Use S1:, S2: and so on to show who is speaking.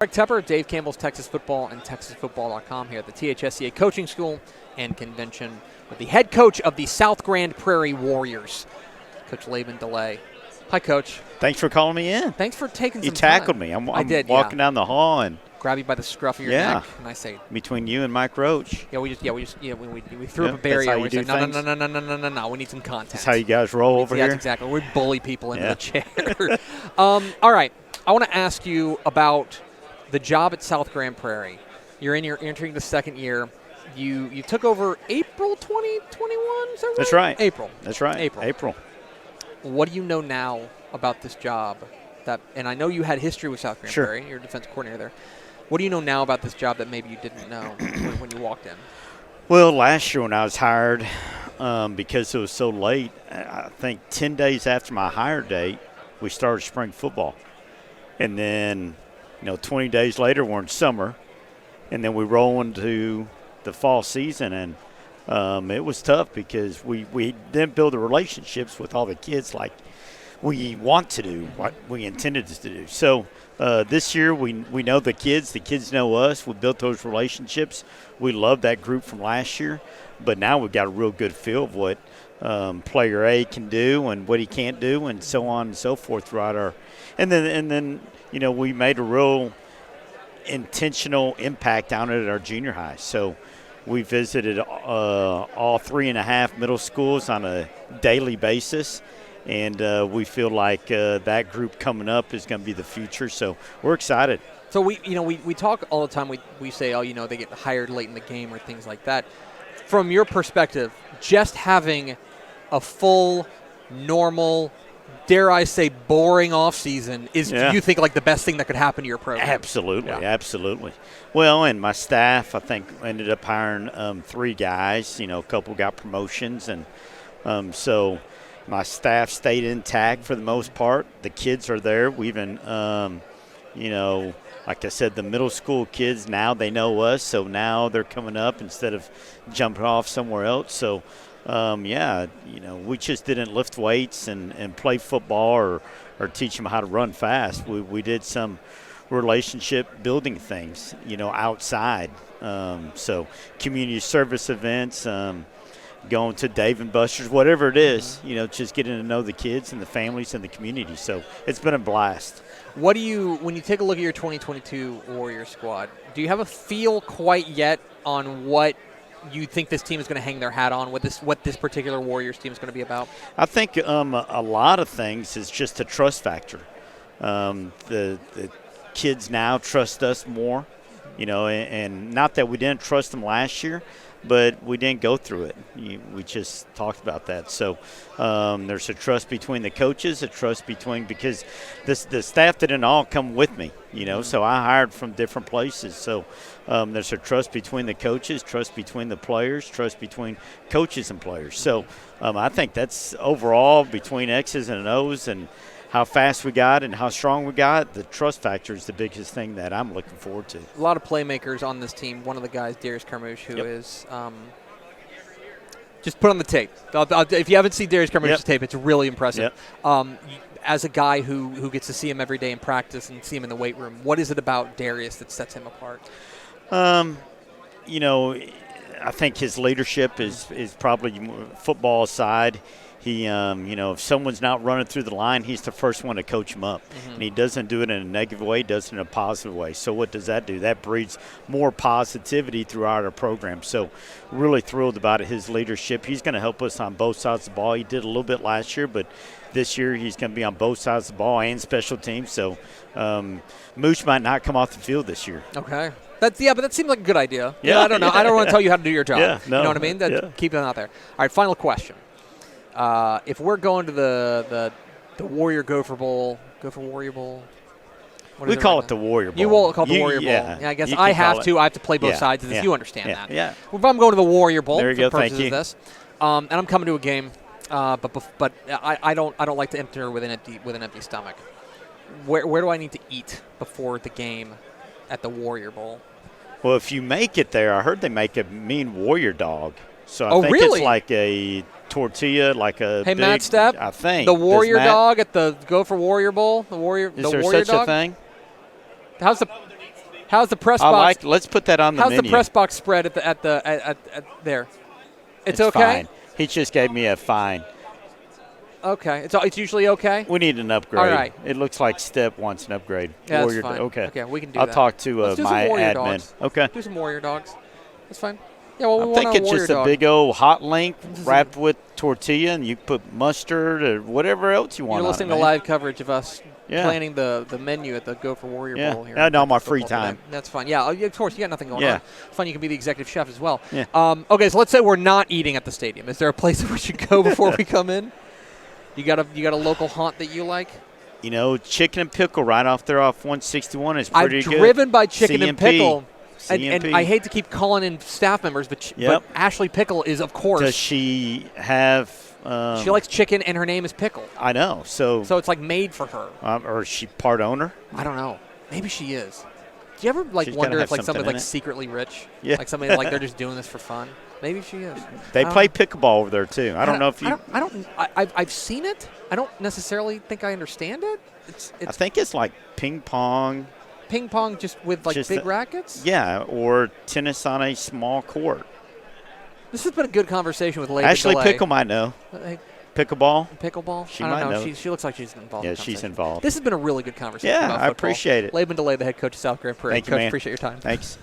S1: Greg Tepper, Dave Campbell's Texas Football and TexasFootball.com here at the THSCA Coaching School and Convention with the head coach of the South Grand Prairie Warriors, Coach Laban DeLay. Hi, Coach.
S2: Thanks for calling me in.
S1: Thanks for taking some
S2: time. You tackled
S1: me.
S2: I'm walking down the hall and
S1: grab you by the scruff of your neck, and I say,
S2: between you and Mike Roach.
S1: We threw up a barrier. We said, no. We need some content.
S2: That's how you guys roll over here.
S1: That's exactly. We bully people into the chair. All right. I want to ask you about the job at South Grand Prairie. You're entering the second year. You took over April 2021. Is that right?
S2: That's right.
S1: April.
S2: That's right. April.
S1: What do you know now about this job? And I know you had history with South Grand Prairie. You're a defense coordinator there. What do you know now about this job that maybe you didn't know when you walked in?
S2: Well, last year when I was hired, because it was so late, I think 10 days after my hire date, we started spring football. And then, 20 days later, we're in summer. And then we roll into the fall season. And it was tough because we didn't build the relationships with all the kids like we want to do, what we intended to do. So this year we know the kids know us. We built those relationships. We love that group from last year, but now we've got a real good feel of what player A can do and what he can't do, and so on and so forth throughout our. And then we made a real intentional impact down at our junior high. So we visited all 3.5 middle schools on a daily basis. And we feel like that group coming up is going to be the future. So we're excited.
S1: So we talk all the time. We say, they get hired late in the game or things like that. From your perspective, just having a full, normal, dare I say, boring offseason is, do you think, like the best thing that could happen to your program?
S2: Absolutely, absolutely. Well, and my staff, I think, ended up hiring 3 guys. A couple got promotions, and so – my staff stayed intact for the most part. The kids are there. We even, like I said, the middle school kids, now they know us, so now they're coming up instead of jumping off somewhere else. So, we just didn't lift weights and play football or teach them how to run fast. We did some relationship building things, outside. So community service events, going to Dave & Buster's, whatever it is, just getting to know the kids and the families and the community. So it's been a blast.
S1: When you take a look at your 2022 Warrior squad, do you have a feel quite yet on what you think this team is going to hang their hat on, what this particular Warriors team is going to be about?
S2: I think a lot of things is just a trust factor. The kids now trust us more, and not that we didn't trust them last year, but we didn't go through it. We just talked about that. So there's a trust between the coaches, because the staff didn't all come with me, so I hired from different places. So there's a trust between the coaches, trust between the players, trust between coaches and players. So I think that's overall between X's and O's and how fast we got and how strong we got, the trust factor is the biggest thing that I'm looking forward to.
S1: A lot of playmakers on this team. One of the guys, Darius Carmouche, who is just put on the tape. If you haven't seen Darius Carmouche's tape, it's really impressive. As a guy who gets to see him every day in practice and see him in the weight room, what is it about Darius that sets him apart?
S2: I think his leadership is probably football aside. He, if someone's not running through the line, he's the first one to coach him up. And he doesn't do it in a negative way, he does it in a positive way. So what does that do? That breeds more positivity throughout our program. So really thrilled about his leadership. He's going to help us on both sides of the ball. He did a little bit last year, but this year he's going to be on both sides of the ball and special teams. So Mooch might not come off the field this year.
S1: Okay. But that seems like a good idea. I don't know. I don't want to tell you how to do your job. You know what I mean? Keep them out there. All right, final question. If we're going to the Warrior Gopher Bowl,
S2: we call it the Warrior Bowl.
S1: You will call it the Warrior Bowl. Yeah, I guess I have to play both sides of this. You understand that.
S2: Yeah.
S1: Well, if I'm going to the Warrior Bowl
S2: for
S1: purposes of this, and I'm coming to a game, but I don't like to enter with an empty stomach. Where do I need to eat before the game at the Warrior Bowl?
S2: Well, if you make it there, I heard they make a mean Warrior dog. So I think
S1: really?
S2: It's like a tortilla, like a
S1: Hey,
S2: big,
S1: Matt Stepp,
S2: I think.
S1: The Warrior dog at the Gopher Warrior Bowl?
S2: Is there
S1: Warrior
S2: such
S1: dog?
S2: a thing?
S1: How's the How's the press
S2: I
S1: box?
S2: Let's put that on the
S1: How's
S2: menu.
S1: the press box spread at there? It's okay.
S2: Fine. He just gave me a fine.
S1: Okay, it's usually okay.
S2: We need an upgrade.
S1: All right.
S2: It looks like Step wants an upgrade.
S1: Yeah,
S2: Warrior,
S1: that's fine.
S2: okay.
S1: Okay, we can do
S2: I'll
S1: that.
S2: talk to
S1: Let's do
S2: my
S1: some warrior
S2: admin.
S1: dogs.
S2: Okay.
S1: Do some warrior dogs. That's fine. Yeah, well, we
S2: I'm
S1: want
S2: thinking
S1: a warrior
S2: just
S1: dog.
S2: a big old hot link wrapped with tortilla, and you put mustard or whatever else you want.
S1: You're
S2: on
S1: listening
S2: it,
S1: to
S2: man.
S1: live coverage of us
S2: Yeah.
S1: planning the menu at the Go for Warrior
S2: Yeah.
S1: Bowl here.
S2: Yeah, no,
S1: in
S2: my
S1: Texas
S2: free
S1: football today.
S2: time.
S1: That's fine. Yeah, of course, you got nothing going
S2: Yeah.
S1: on. It's fun. You can be the executive chef as well.
S2: Yeah.
S1: Okay, so let's say we're not eating at the stadium. Is there a place that we should go before we come in? You got a local haunt that you like?
S2: You know, chicken and pickle right off there off 161 is pretty
S1: I've
S2: good.
S1: driven by Chicken and
S2: CMP.
S1: Pickle. And
S2: CMP.
S1: I hate to keep calling in staff members, but Ashley Pickle is, of course.
S2: Does she have?
S1: She likes chicken, and her name is Pickle.
S2: I know. So
S1: it's like made for her.
S2: or is she part owner?
S1: I don't know. Maybe she is. Do you ever
S2: She's
S1: wonder
S2: gotta
S1: if
S2: have
S1: somebody's
S2: something in it.
S1: secretly rich?
S2: Yeah.
S1: Like somebody like they're just doing this for fun. Maybe she is.
S2: They play pickleball over there too. I don't know if you.
S1: I've seen it. I don't necessarily think I understand it.
S2: I think it's like ping pong.
S1: Ping pong just with like big rackets.
S2: Yeah, or tennis on a small court.
S1: This has been a good conversation with Laban
S2: Ashley
S1: DeLay.
S2: Pickle might know. Pickleball.
S1: Pickleball.
S2: She
S1: I don't
S2: might
S1: know.
S2: know.
S1: She looks like she's involved.
S2: Yeah,
S1: in the
S2: she's
S1: conversation.
S2: involved.
S1: This has been a really good conversation.
S2: Yeah,
S1: about
S2: I
S1: football.
S2: appreciate it.
S1: Laban DeLay, the head coach of South Grand Prairie.
S2: Thank you,
S1: Coach,
S2: man.
S1: appreciate your time.
S2: Thanks.